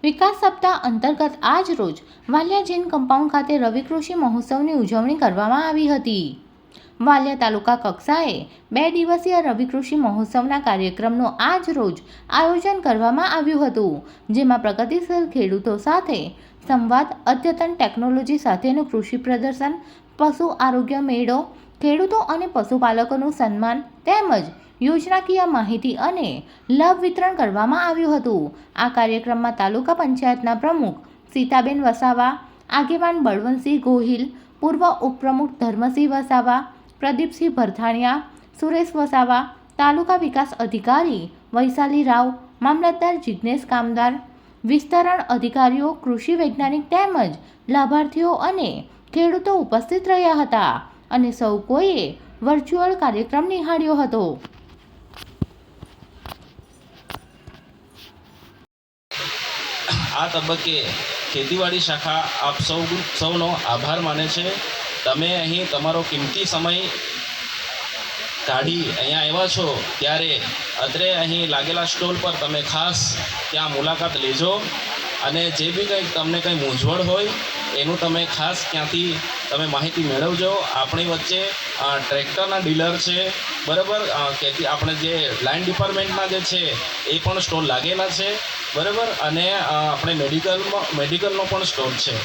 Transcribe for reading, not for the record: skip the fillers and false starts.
વિકાસ સપ્તાહ અંતર્ગત આજ રોજ વાલિયા જૈન કમ્પાઉન્ડ ખાતે રવિ કૃષિ મહોત્સવની ઉજવણી કરવામાં આવી હતી। વાલિયા તાલુકા કક્ષાએ 2 દિવસીય રવિ કૃષિ મહોત્સવના કાર્યક્રમનું આજ રોજ આયોજન કરવામાં આવ્યું હતું, જેમાં પ્રગતિશીલ ખેડૂતો સાથે સંવાદ, અદ્યતન ટેકનોલોજી સાથેનું કૃષિ પ્રદર્શન, પશુ આરોગ્ય મેળો, ખેડૂતો અને પશુપાલકોનું સન્માન તેમજ યોજનાકીય માહિતી અને લાભ વિતરણ કરવામાં આવ્યું હતું। આ કાર્યક્રમમાં તાલુકા પંચાયતના પ્રમુખ સીતાબેન વસાવા, આગેવાન બળવંતસિંહ ગોહિલ, પૂર્વ ઉપપ્રમુખ ધર્મસિંહ વસાવા, પ્રદીપસિંહ ભરથાણિયા, સુરેશ વસાવા, તાલુકા વિકાસ અધિકારી વૈશાલી રાવ, મામલતદાર જિજ્ઞેશ કામદાર, વિસ્તરણ અધિકારીઓ, કૃષિ વૈજ્ઞાનિક તેમજ લાભાર્થીઓ અને ખેડૂતો ઉપસ્થિત રહ્યા હતા અને સૌ કોઈએ વર્ચ્યુઅલ કાર્યક્રમ નિહાળ્યો હતો। આ તબક્કે ખેતીવાડી શાખા આપ સૌનો આભાર માને છે। તમે અહીં તમારો કિંમતી સમય કાઢી અહીંયા આવ્યા છો, ત્યારે અત્રે અહીં લાગેલા સ્ટોલ પર તમે ખાસ ત્યાં મુલાકાત લેજો અને જે બી કંઈક તમને કંઈ મૂંઝવણ હોય એનું તમે ખાસ ત્યાંથી તમે માહિતી મેળવજો। આપણી વચ્ચે ટ્રેક્ટરના ડીલર છે, બરાબર, ખેતી આપણે જે લાઇન ડિપાર્ટમેન્ટના જે છે એ પણ સ્ટોલ લાગેલા છે, બરાબર, અને આપણે મેડિકલનો પણ સ્ટોલ છે।